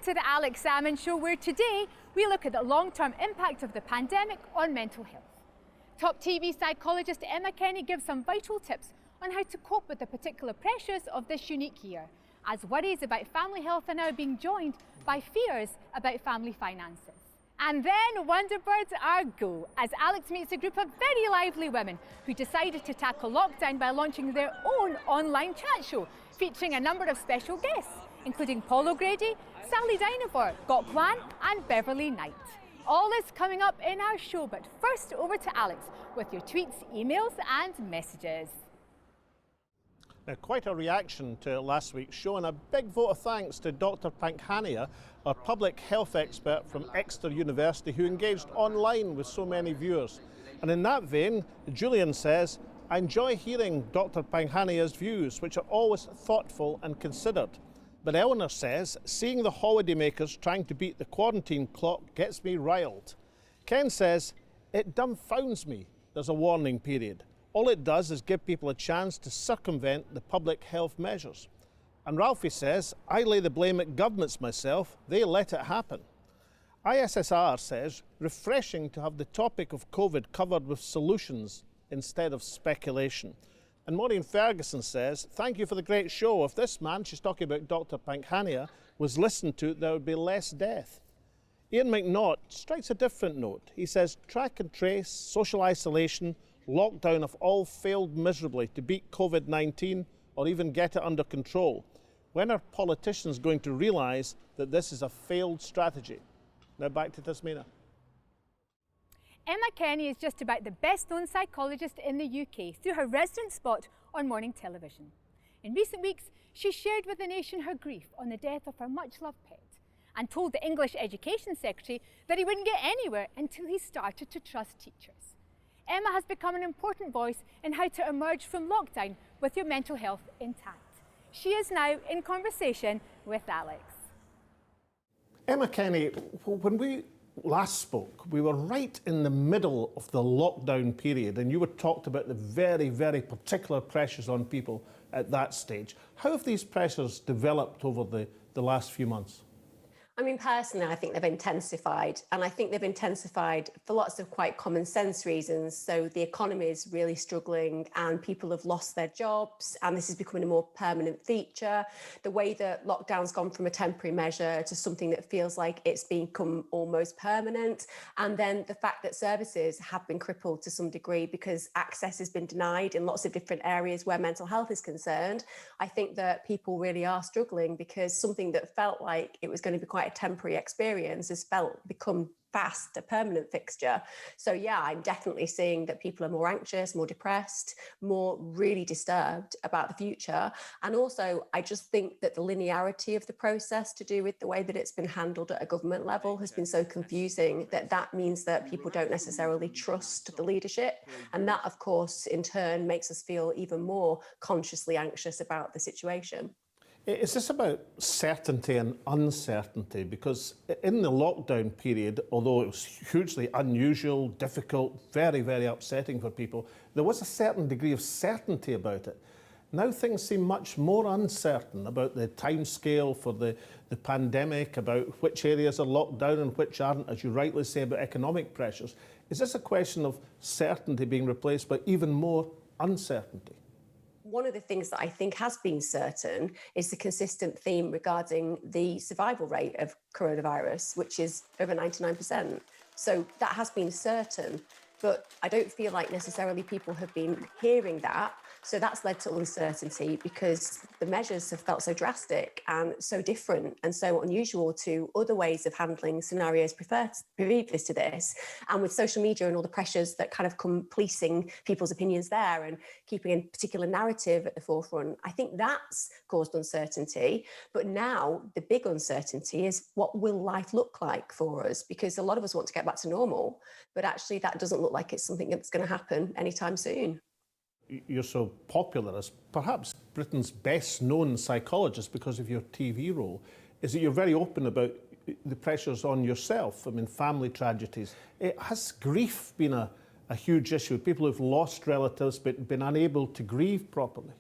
to the Alex Salmond Show, where today we look at the long-term impact of the pandemic on mental health. Top TV psychologist Emma Kenny gives some vital tips on how to cope with the particular pressures of this unique year, as worries about family health are now being joined by fears about family finances. And then Wonderbirds are go, as Alex meets a group of very lively women who decided to tackle lockdown by launching their own online chat show, featuring a number of special guests, including Paul O'Grady, Sally Dynevor, Gok Wan and Beverly Knight. All is coming up in our show, but first over to Alex with your tweets, emails and messages. Now, quite a reaction to last week's show, and a big vote of thanks to Dr. Pankhania, our public health expert from Exeter University, who engaged online with so many viewers. And in that vein, Julian says, I enjoy hearing Dr. Pankhania's views, which are always thoughtful and considered. But Eleanor says, seeing the holidaymakers trying to beat the quarantine clock gets me riled. Ken says, it dumbfounds me there's a warning period. All it does is give people a chance to circumvent the public health measures. And Ralphie says, I lay the blame at governments myself, they let it happen. ISSR says, refreshing to have the topic of COVID covered with solutions instead of speculation. And Maureen Ferguson says, thank you for the great show. If this man, she's talking about Dr. Pankhania, was listened to, there would be less death. Ian McNaught strikes a different note. He says, track and trace, social isolation, lockdown have all failed miserably to beat Covid-19 or even get it under control. When are politicians going to realise that this is a failed strategy? Now back to Tasmina. Emma Kenny is just about the best-known psychologist in the UK through her resident spot on morning television. In recent weeks, she shared with the nation her grief on the death of her much-loved pet and told the English Education Secretary that he wouldn't get anywhere until he started to trust teachers. Emma has become an important voice in how to emerge from lockdown with your mental health intact. She is now in conversation with Alex. Emma Kenny, when we last spoke, we were right in the middle of the lockdown period, and you were talked about the very, very particular pressures on people at that stage. How have these pressures developed over the last few months? I mean, personally, I think they've intensified, and I think they've intensified for lots of quite common sense reasons. So the economy is really struggling and people have lost their jobs, and this is becoming a more permanent feature. The way that lockdown's gone from a temporary measure to something that feels like it's become almost permanent. And then the fact that services have been crippled to some degree because access has been denied in lots of different areas where mental health is concerned. I think that people really are struggling because something that felt like it was going to be quite a temporary experience has become fast a permanent fixture. So yeah, I'm definitely seeing that people are more anxious, more depressed, more really disturbed about the future. And also, I just think that the linearity of the process to do with the way that it's been handled at a government level has been so confusing that means that people don't necessarily trust the leadership. And that, of course, in turn makes us feel even more consciously anxious about the situation. Is this about certainty and uncertainty? Because in the lockdown period, although it was hugely unusual, difficult, very, very upsetting for people, there was a certain degree of certainty about it. Now things seem much more uncertain about the timescale for the pandemic, about which areas are locked down and which aren't, as you rightly say, about economic pressures. Is this a question of certainty being replaced by even more uncertainty? One of the things that I think has been certain is the consistent theme regarding the survival rate of coronavirus, which is over 99%. So that has been certain, but I don't feel like necessarily people have been hearing that. So that's led to uncertainty because the measures have felt so drastic and so different and so unusual to other ways of handling scenarios previous to this. And with social media and all the pressures that kind of come policing people's opinions there and keeping a particular narrative at the forefront, I think that's caused uncertainty. But now the big uncertainty is, what will life look like for us? Because a lot of us want to get back to normal, but actually that doesn't look like it's something that's going to happen anytime soon. You're so popular as perhaps Britain's best known psychologist because of your TV role, is that you're very open about the pressures on yourself. I mean, family tragedies. Has grief been a huge issue? People who've lost relatives but been unable to grieve properly?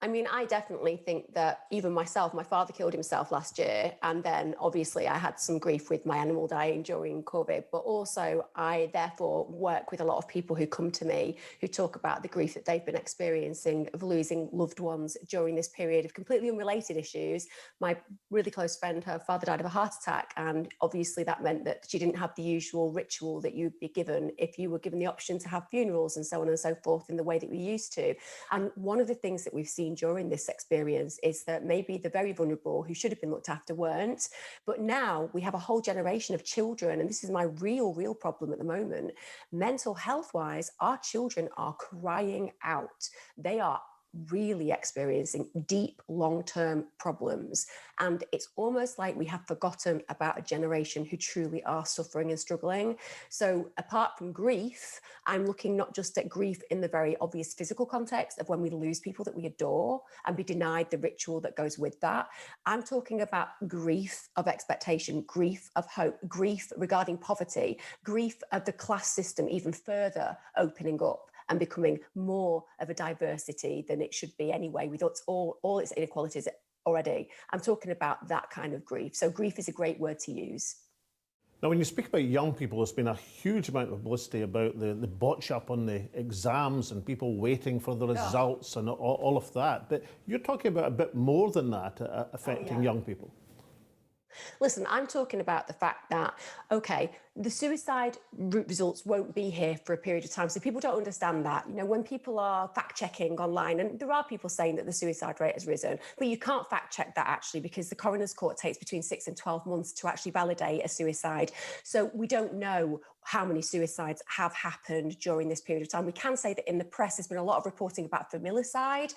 I mean, I definitely think that even myself, my father killed himself last year. And then obviously I had some grief with my animal dying during COVID. But also, I therefore work with a lot of people who come to me who talk about the grief that they've been experiencing of losing loved ones during this period of completely unrelated issues. My really close friend, her father died of a heart attack. And obviously, that meant that she didn't have the usual ritual that you'd be given if you were given the option to have funerals and so on and so forth in the way that we used to. And one of the things that we've seen during this experience is that maybe the very vulnerable who should have been looked after weren't. But now we have a whole generation of children, and this is my real problem at the moment. Mental health wise, our children are crying out. They are really experiencing deep long-term problems, and it's almost like we have forgotten about a generation who truly are suffering and struggling. So apart from grief, I'm looking not just at grief in the very obvious physical context of when we lose people that we adore and be denied the ritual that goes with that. I'm talking about grief of expectation, grief of hope, grief regarding poverty, grief of the class system even further opening up and becoming more of a diversity than it should be anyway, with all its inequalities already. I'm talking about that kind of grief. So grief is a great word to use. Now, when you speak about young people, there's been a huge amount of publicity about the botch up on the exams and people waiting for the results and all of that. But you're talking about a bit more than that affecting young people. Listen, I'm talking about the fact that, okay, the suicide results won't be here for a period of time. So people don't understand that. You know, when people are fact checking online, and there are people saying that the suicide rate has risen, but you can't fact check that actually, because the coroner's court takes between 6 and 12 months to actually validate a suicide. So we don't know how many suicides have happened during this period of time. We can say that in the press, there's been a lot of reporting about familicide,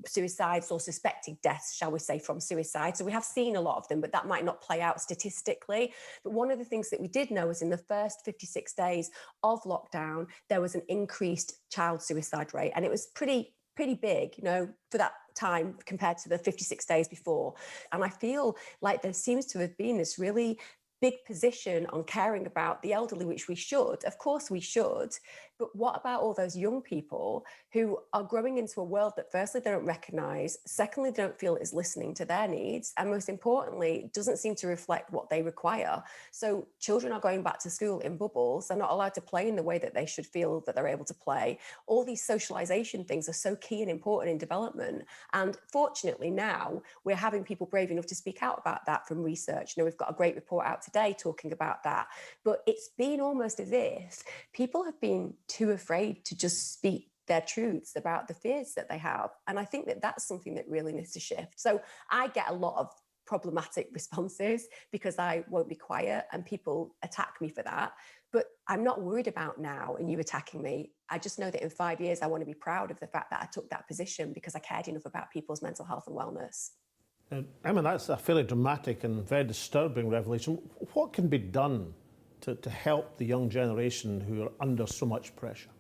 suicides or suspected deaths, shall we say, from suicide. So we have seen a lot of them, but that might not play out statistically. But one of the things that we did know is in the first 56 days of lockdown, there was an increased child suicide rate. And it was pretty big, you know, for that time compared to the 56 days before. And I feel like there seems to have been this really big position on caring about the elderly, which we should. Of course we should. But what about all those young people who are growing into a world that firstly, they don't recognize, secondly, they don't feel is listening to their needs, and most importantly, doesn't seem to reflect what they require. So children are going back to school in bubbles. They're not allowed to play in the way that they should feel that they're able to play. All these socialization things are so key and important in development. And fortunately now we're having people brave enough to speak out about that from research. You know, we've got a great report out today talking about that. But it's been almost as if people have been too afraid to just speak their truths about the fears that they have. And I think that that's something that really needs to shift. So I get a lot of problematic responses because I won't be quiet and people attack me for that. But I'm not worried about now and you attacking me. I just know that in 5 years, I want to be proud of the fact that I took that position because I cared enough about people's mental health and wellness. I mean, that's a fairly dramatic and very disturbing revelation. What can be done to help the young generation who are under so much pressure?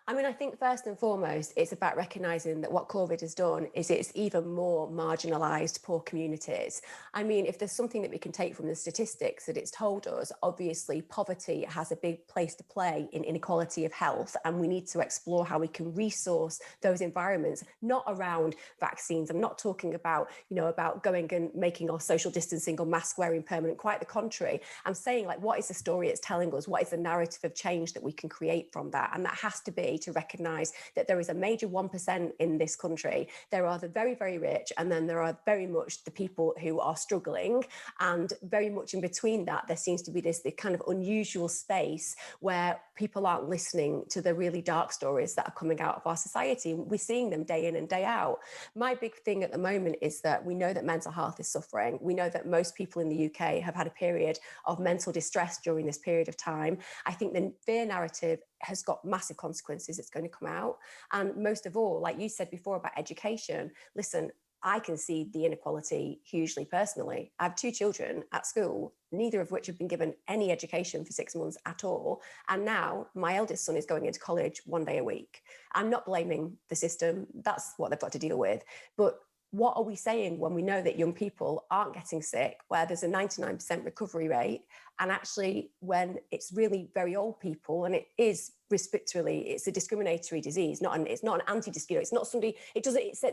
I mean, I think first and foremost, it's about recognising that what COVID has done is it's even more marginalised poor communities. I mean, if there's something that we can take from the statistics that it's told us, obviously poverty has a big place to play in inequality of health, and we need to explore how we can resource those environments, not around vaccines. I'm not talking about, you know, about going and making our social distancing or mask wearing permanent, quite the contrary. I'm saying, like, what is the story it's telling us? What is the narrative of change that we can create from that? And that has to be to recognise that there is a major 1% in this country. There are the very, very rich, and then there are very much the people who are struggling. And very much in between that, there seems to be this kind of unusual space where people aren't listening to the really dark stories that are coming out of our society. We're seeing them day in and day out. My big thing at the moment is that we know that mental health is suffering. We know that most people in the UK have had a period of mental distress during this period of time. I think the fear narrative has got massive consequences. It's going to come out. And most of all, like you said before about education, listen, I can see the inequality hugely personally. I have 2 children at school, neither of which have been given any education for 6 months at all. And now my eldest son is going into college 1 day a week. I'm not blaming the system. That's what they've got to deal with. But what are we saying when we know that young people aren't getting sick, where there's a 99% recovery rate, and actually when it's really very old people, and it is respiratory, it's a discriminatory disease, it's not an anti-discriminatory, it's not somebody,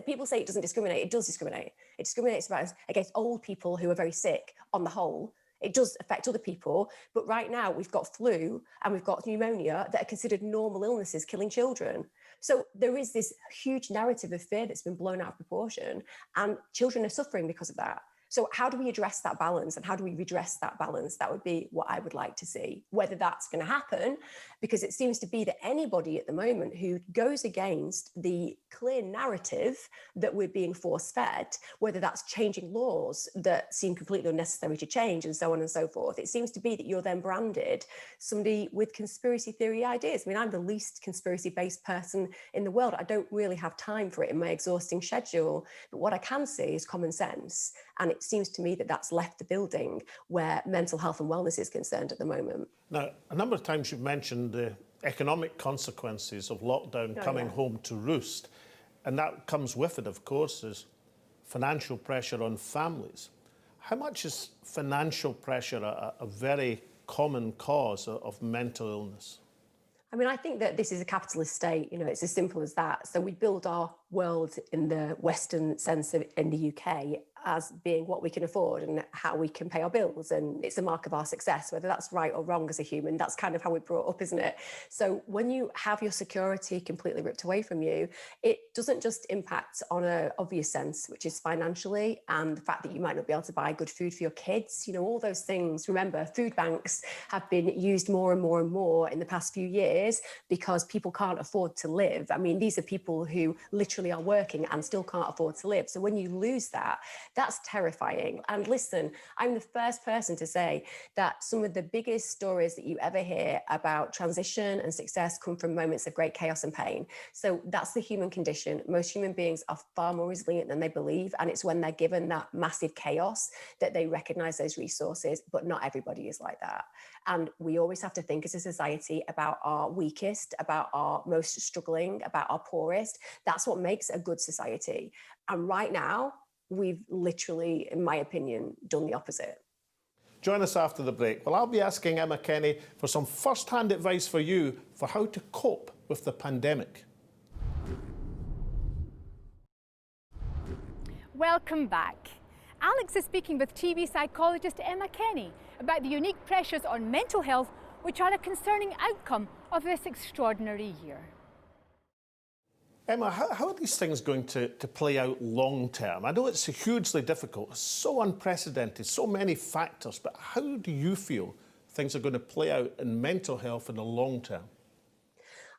people say it doesn't discriminate, it does discriminate. It discriminates against old people who are very sick on the whole. It does affect other people, but right now we've got flu and we've got pneumonia that are considered normal illnesses killing children. So there is this huge narrative of fear that's been blown out of proportion, and children are suffering because of that. So how do we address that balance, and how do we redress that balance? That would be what I would like to see. Whether that's going to happen, because it seems to be that anybody at the moment who goes against the clear narrative that we're being force-fed, whether that's changing laws that seem completely unnecessary to change and so on and so forth, it seems to be that you're then branded somebody with conspiracy theory ideas. I mean, I'm the least conspiracy-based person in the world. I don't really have time for it in my exhausting schedule, but what I can see is common sense. And it seems to me that that's left the building where mental health and wellness is concerned at the moment. Now, a number of times you've mentioned the economic consequences of lockdown coming home to roost. And that comes with it, of course, is financial pressure on families. How much is financial pressure a very common cause of mental illness? I mean, I think that this is a capitalist state, it's as simple as that. So we build our world in the Western sense in the UK as being what we can afford and how we can pay our bills. And it's a mark of our success, whether that's right or wrong as a human. That's kind of how we're brought up, isn't it? So when you have your security completely ripped away from you, it doesn't just impact on an obvious sense, which is financially, and the fact that you might not be able to buy good food for your kids, all those things. Remember, food banks have been used more and more and more in the past few years because people can't afford to live. I mean, these are people who literally are working and still can't afford to live. So when you lose that, that's terrifying. And listen, I'm the first person to say that some of the biggest stories that you ever hear about transition and success come from moments of great chaos and pain. So that's the human condition. Most human beings are far more resilient than they believe. And it's when they're given that massive chaos that they recognize those resources, but not everybody is like that. And we always have to think as a society about our weakest, about our most struggling, about our poorest. That's what makes a good society. And right now, we've literally, in my opinion, done the opposite. Join us after the break. Well, I'll be asking Emma Kenny for some first-hand advice for you for how to cope with the pandemic. Welcome back. Alex is speaking with TV psychologist Emma Kenny about the unique pressures on mental health which are a concerning outcome of this extraordinary year. Emma, how are these things going to play out long term? I know it's hugely difficult, it's so unprecedented, so many factors, but how do you feel things are going to play out in mental health in the long term?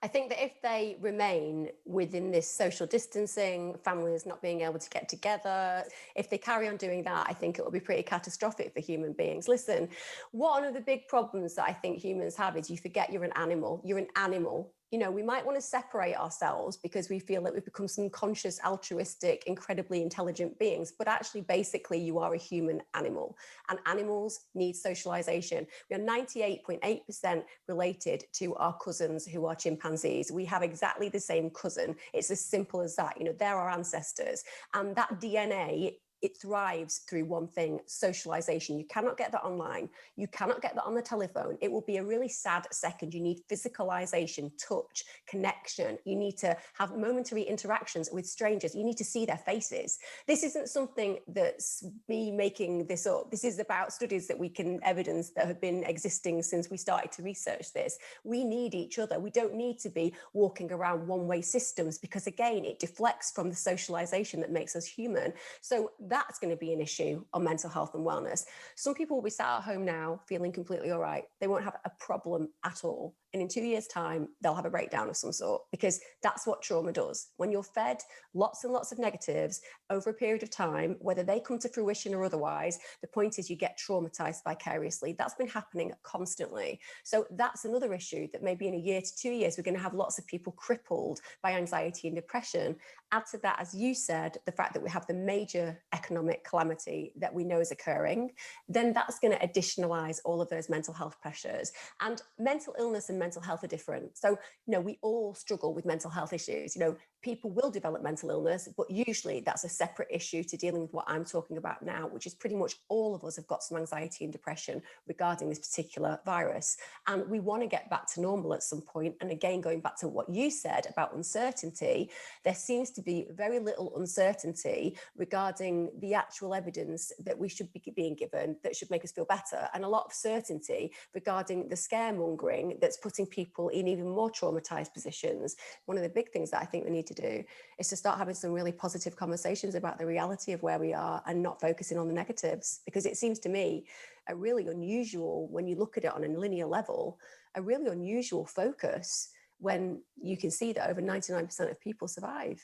I think that if they remain within this social distancing, families not being able to get together, if they carry on doing that, I think it will be pretty catastrophic for human beings. Listen, one of the big problems that I think humans have is you forget you're an animal. You're an animal. We might want to separate ourselves because we feel that we've become some conscious, altruistic, incredibly intelligent beings. But actually, basically, you are a human animal. And animals need socialization. We are 98.8% related to our cousins who are chimpanzees. We have exactly the same cousin. It's as simple as that. They're our ancestors. And that DNA, it thrives through one thing, socialization. You cannot get that online. You cannot get that on the telephone. It will be a really sad second. You need physicalization, touch, connection. You need to have momentary interactions with strangers. You need to see their faces. This isn't something that's me making this up. This is about studies that we can evidence that have been existing since we started to research this. We need each other. We don't need to be walking around one-way systems because, again, it deflects from the socialization that makes us human. So that's going to be an issue on mental health and wellness. Some people will be sat at home now feeling completely all right. They won't have a problem at all. And in 2 years' time, they'll have a breakdown of some sort, because that's what trauma does. When you're fed lots and lots of negatives over a period of time, whether they come to fruition or otherwise, the point is you get traumatized vicariously. That's been happening constantly. So that's another issue, that maybe in a year to 2 years, we're going to have lots of people crippled by anxiety and depression. Add to that, as you said, the fact that we have the major economic calamity that we know is occurring, then that's going to additionalize all of those mental health pressures. And mental illness and and mental health are different. So, we all struggle with mental health issues. People will develop mental illness, but usually that's a separate issue to dealing with what I'm talking about now, which is pretty much all of us have got some anxiety and depression regarding this particular virus. And we want to get back to normal at some point. And again, going back to what you said about uncertainty, there seems to be very little uncertainty regarding the actual evidence that we should be being given that should make us feel better, and a lot of certainty regarding the scaremongering that's putting people in even more traumatized positions. One of the big things that I think we need to do is to start having some really positive conversations about the reality of where we are and not focusing on the negatives, because it seems to me a really unusual, when you look at it on a linear level, a really unusual focus when you can see that over 99% of people survive.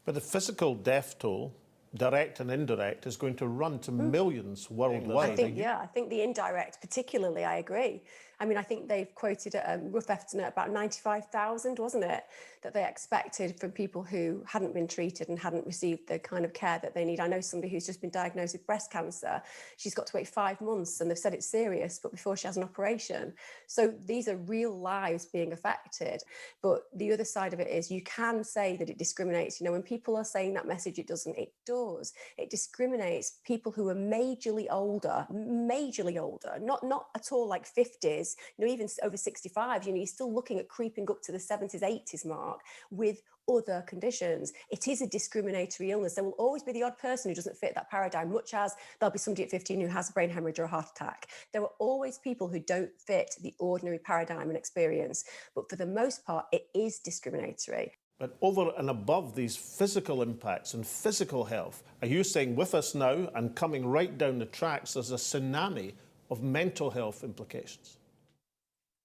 But the physical death toll, direct and indirect, is going to run to millions worldwide. I think the indirect, particularly, I agree. I think they've quoted a rough estimate about 95,000, wasn't it, that they expected from people who hadn't been treated and hadn't received the kind of care that they need. I know somebody who's just been diagnosed with breast cancer. She's got to wait 5 months, and they've said it's serious, but before she has an operation. So these are real lives being affected. But the other side of it is you can say that it discriminates. When people are saying that message, it doesn't. It does. It discriminates people who are majorly older, not at all like 50s, even over 65, you're still looking at creeping up to the 70s, 80s mark with other conditions. It is a discriminatory illness. There will always be the odd person who doesn't fit that paradigm, much as there'll be somebody at 15 who has a brain hemorrhage or a heart attack. There are always people who don't fit the ordinary paradigm and experience. But for the most part, it is discriminatory. But over and above these physical impacts and physical health, are you saying with us now and coming right down the tracks, there's a tsunami of mental health implications?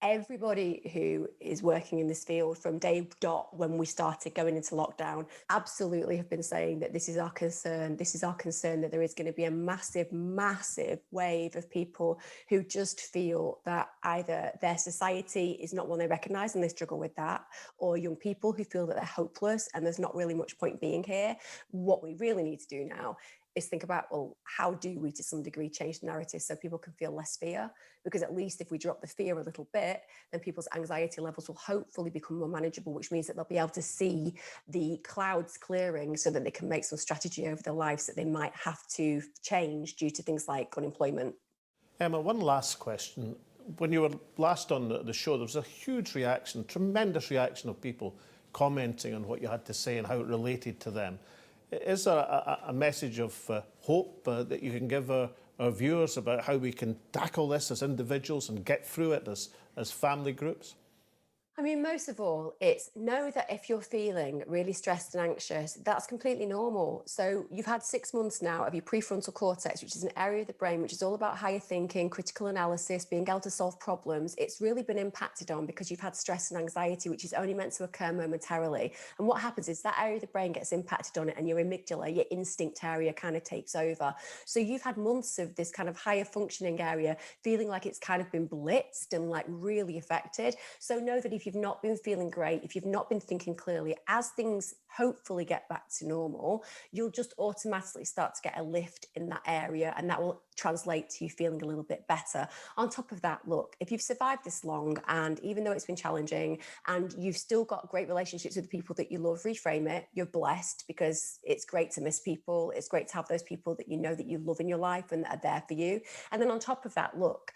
Everybody who is working in this field from day dot when we started going into lockdown absolutely have been saying that this is our concern. This is our concern, that there is going to be a massive, massive wave of people who just feel that either their society is not one they recognise and they struggle with that, or young people who feel that they're hopeless and there's not really much point being here. What we really need to do now is think about, well, how do we to some degree change the narrative so people can feel less fear? Because at least if we drop the fear a little bit, then people's anxiety levels will hopefully become more manageable, which means that they'll be able to see the clouds clearing so that they can make some strategy over their lives that they might have to change due to things like unemployment. Emma, one last question. When you were last on the show, there was a huge reaction, tremendous reaction of people commenting on what you had to say and how it related to them. Is there a message of hope that you can give our viewers about how we can tackle this as individuals and get through it as family groups? Most of all, it's know that if you're feeling really stressed and anxious, that's completely normal. So you've had 6 months now of your prefrontal cortex, which is an area of the brain which is all about higher thinking, critical analysis, being able to solve problems. It's really been impacted on because you've had stress and anxiety, which is only meant to occur momentarily. And what happens is that area of the brain gets impacted on it, and your amygdala, your instinct area, kind of takes over. So you've had months of this kind of higher functioning area feeling like it's kind of been blitzed and like really affected. So know that if you've not been feeling great, if you've not been thinking clearly, as things hopefully get back to normal, you'll just automatically start to get a lift in that area, and that will translate to you feeling a little bit better. On top of that, look, if you've survived this long, and even though it's been challenging and you've still got great relationships with the people that you love, reframe it. You're blessed, because it's great to miss people. It's great to have those people that you know that you love in your life and that are there for you. And then on top of that, look,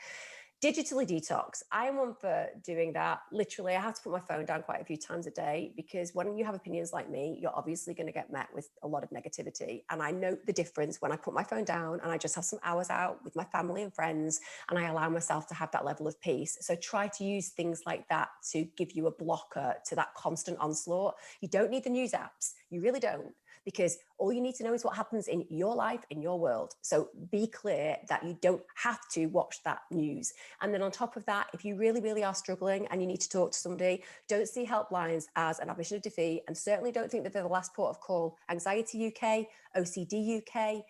digitally detox. I am one for doing that. Literally, I have to put my phone down quite a few times a day, because when you have opinions like me, you're obviously going to get met with a lot of negativity. And I note the difference when I put my phone down and I just have some hours out with my family and friends, and I allow myself to have that level of peace. So try to use things like that to give you a blocker to that constant onslaught. You don't need the news apps. You really don't. Because all you need to know is what happens in your life, in your world. So be clear that you don't have to watch that news. And then on top of that, if you really, really are struggling and you need to talk to somebody, don't see helplines as an admission of defeat, and certainly don't think that they're the last port of call. Anxiety UK, OCD UK,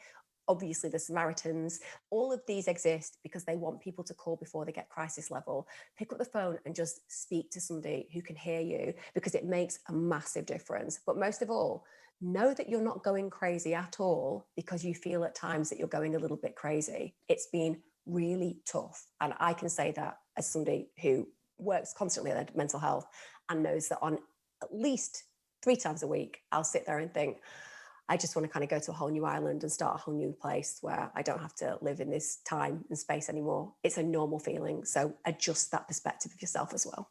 obviously the Samaritans, all of these exist because they want people to call before they get crisis level. Pick up the phone and just speak to somebody who can hear you, because it makes a massive difference. But most of all, know that you're not going crazy at all because you feel at times that you're going a little bit crazy. It's been really tough. And I can say that as somebody who works constantly on their mental health and knows that on at least 3 times a week, I'll sit there and think, I just want to kind of go to a whole new island and start a whole new place where I don't have to live in this time and space anymore. It's a normal feeling. So adjust that perspective of yourself as well.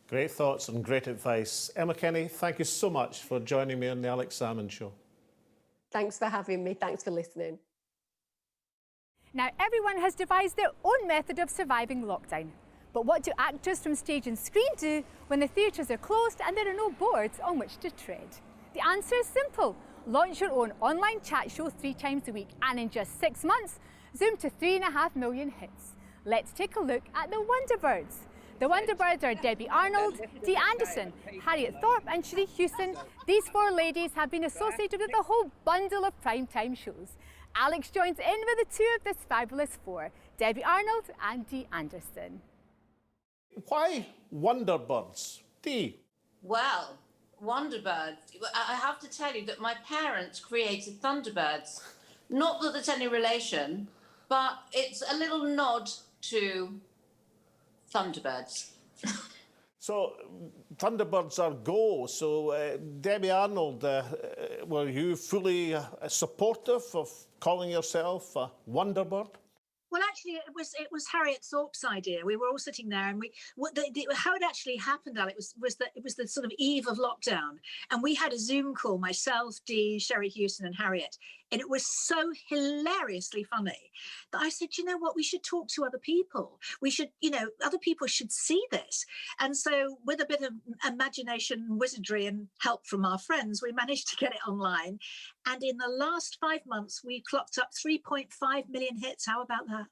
Great thoughts and great advice. Emma Kenny, thank you so much for joining me on the Alex Salmond Show. Thanks for having me. Thanks for listening. Now, everyone has devised their own method of surviving lockdown. But what do actors from stage and screen do when the theatres are closed and there are no boards on which to tread? The answer is simple. Launch your own online chat show 3 times a week, and in just 6 months, zoom to 3.5 million hits. Let's take a look at the Wonderbirds. The Wonderbirds are Debbie Arnold, Dee Anderson, Harriet Thorpe and Cherie Hewson. These 4 ladies have been associated with a whole bundle of primetime shows. Alex joins in with the 2 of this fabulous 4, Debbie Arnold and Dee Anderson. Why Wonderbirds? Dee? Well, Wonderbirds. I have to tell you that my parents created Thunderbirds. Not that there's any relation, but it's a little nod to Thunderbirds. So, Thunderbirds are go. So, Debbie Arnold, were you fully supportive of calling yourself a Wonderbird? Well, actually, it was Harriet Thorpe's idea. We were all sitting there, and how it actually happened, Alex, was that it was the sort of eve of lockdown, and we had a Zoom call, myself, Dee, Cherie Hewson, and Harriet, and it was so hilariously funny that I said, you know what, we should talk to other people. We should, other people should see this. And so, with a bit of imagination, wizardry, and help from our friends, we managed to get it online. And in the last 5 months, we clocked up 3.5 million hits. How about that?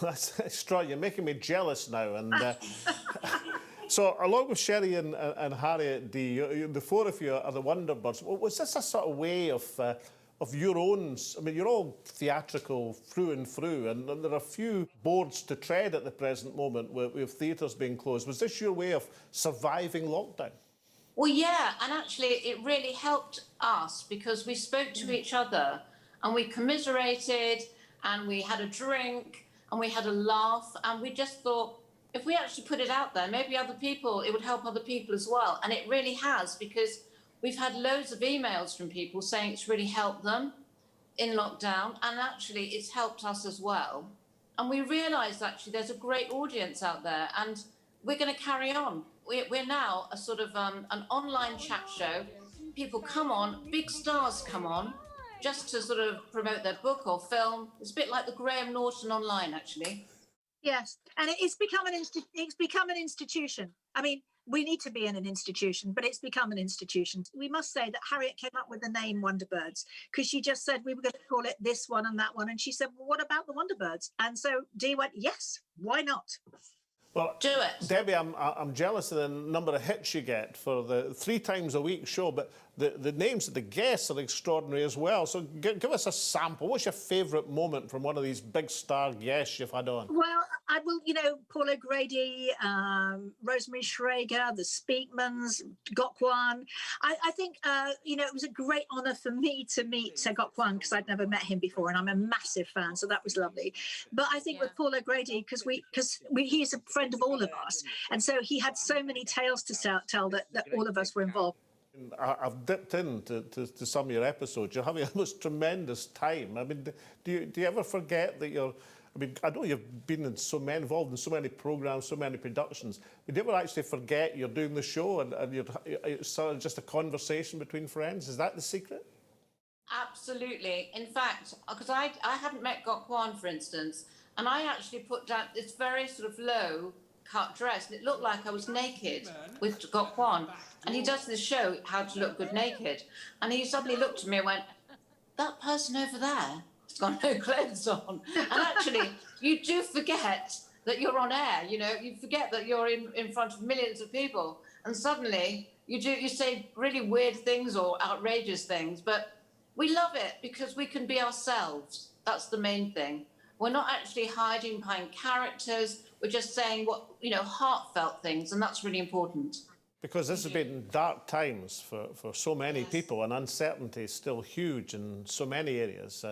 That's extraordinary. You're making me jealous now. And so, along with Cherie and Harriet, Dee, the 4 of you are the Wonderbirds. Was this a sort of way of your own? I mean, you're all theatrical through and through, and there are a few boards to tread at the present moment with theatres being closed. Was this your way of surviving lockdown? Well, yeah, and actually it really helped us because we spoke to each other and we commiserated and we had a drink and we had a laugh, and we just thought, if we actually put it out there, maybe it would help other people as well. And it really has, because we've had loads of emails from people saying it's really helped them in lockdown, and actually it's helped us as well. And we realised actually there's a great audience out there, and we're going to carry on. We're now a sort of an online chat show. People come on, big stars come on, just to sort of promote their book or film. It's a bit like the Graham Norton online, actually. Yes, and it's become an institution. I mean, we need to be in an institution, but it's become an institution. We must say that Harriet came up with the name Wonderbirds because she just said we were going to call it this one and that one. And she said, well, what about the Wonderbirds? And so Dee went, yes, why not? Well, do it. Debbie, I'm jealous of the number of hits you get for the 3 times a week show, but the names of the guests are extraordinary as well. So give us a sample. What's your favourite moment from one of these big star guests you've had on? Well, I will, Paul O'Grady, Rosemary Schrager, the Speakmans, Gokwan. I think, it was a great honour for me to meet Gokwan because I'd never met him before, and I'm a massive fan, so that was lovely. But I think with Paul O'Grady, because he's a friend of all of us, and so he had so many tales to tell that all of us were involved. I've dipped into some of your episodes. You're having a most tremendous time. I mean, do you ever forget that you're... I mean, I know you've been involved in so many programmes, so many productions. But do you ever actually forget you're doing the show and it's sort of just a conversation between friends? Is that the secret? Absolutely. In fact, because I hadn't met Gokwan, for instance, and I actually put down this very sort of low cut dress, and it looked like I was naked with Gokwan. And he does this show, How to Look Good Naked. And he suddenly looked at me and went, that person over there has got no clothes on. And actually, you do forget that you're on air, you forget that you're in front of millions of people. And suddenly, you say really weird things or outrageous things, but we love it because we can be ourselves. That's the main thing. We're not actually hiding behind characters. We're just saying what, heartfelt things, and that's really important. Because this has been dark times for so many people, and uncertainty is still huge in so many areas.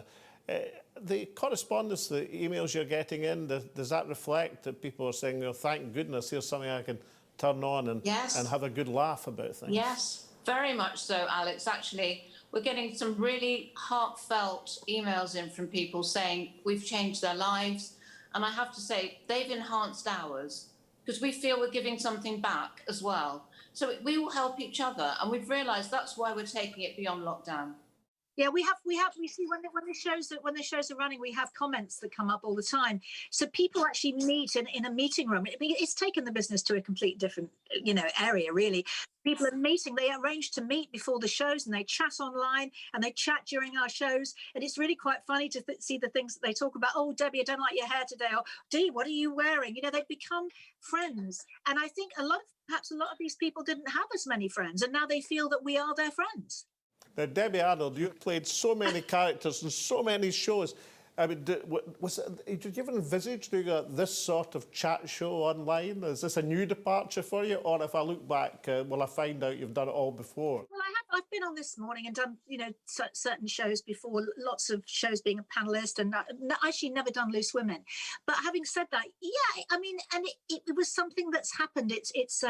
the correspondence, the emails you're getting in, does that reflect that people are saying, oh, thank goodness, here's something I can turn on and have a good laugh about things? Yes, very much so, Alex. Actually, we're getting some really heartfelt emails in from people saying we've changed their lives. And I have to say, they've enhanced ours because we feel we're giving something back as well. So we will help each other. And we've realised that's why we're taking it beyond lockdown. Yeah, we see when the shows are running, we have comments that come up all the time. So people actually meet in a meeting room. It's taken the business to a complete different, area really. People are meeting. They arrange to meet before the shows, and they chat online, and they chat during our shows. And it's really quite funny to see the things that they talk about. Oh, Debbie, I don't like your hair today. Or Dee, what are you wearing? They've become friends. And I think perhaps a lot of these people didn't have as many friends, and now they feel that we are their friends. Now, Debbie Arnold, you've played so many characters in so many shows. I mean, did you ever envisage doing this sort of chat show online? Is this a new departure for you? Or if I look back, will I find out you've done it all before? Well, I've been on This Morning and done, certain shows before, lots of shows being a panellist, and actually never done Loose Women. But having said that, yeah, I mean, and it was something that's happened. It's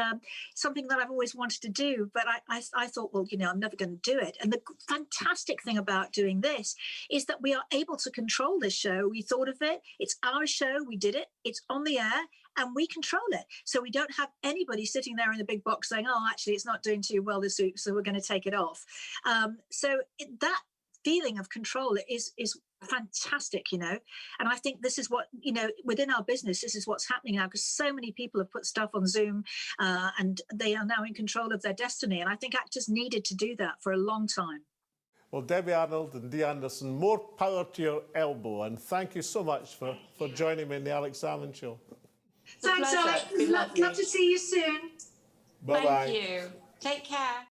something that I've always wanted to do, but I thought, well, I'm never going to do it. And the fantastic thing about doing this is that we are able to control this show. We thought of it. It's our show. We did it. It's on the air. And we control it. So we don't have anybody sitting there in the big box saying, oh, actually, it's not doing too well this week, so we're going to take it off. That feeling of control is fantastic, And I think this is what, within our business, this is what's happening now, because so many people have put stuff on Zoom and they are now in control of their destiny. And I think actors needed to do that for a long time. Well, Debbie Arnold and Dee Anderson, more power to your elbow. And thank you so much for joining me in the Alex Salmond Show. Thanks, Alex. Love to see you soon. Bye-bye. Thank you. Take care.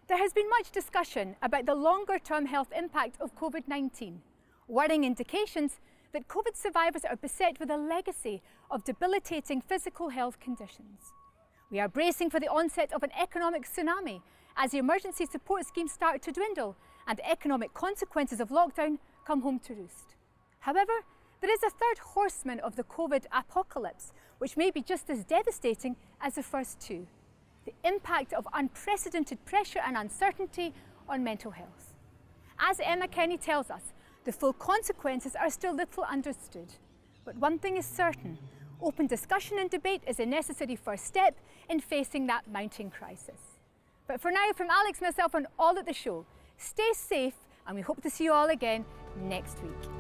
There has been much discussion about the longer-term health impact of Covid-19, worrying indications that Covid survivors are beset with a legacy of debilitating physical health conditions. We are bracing for the onset of an economic tsunami as the emergency support schemes start to dwindle and the economic consequences of lockdown come home to roost. However, there is a third horseman of the Covid apocalypse, which may be just as devastating as the first two: the impact of unprecedented pressure and uncertainty on mental health. As Emma Kenny tells us, the full consequences are still little understood. But one thing is certain: open discussion and debate is a necessary first step in facing that mounting crisis. But for now, from Alex, myself and all at the show, stay safe, and we hope to see you all again next week.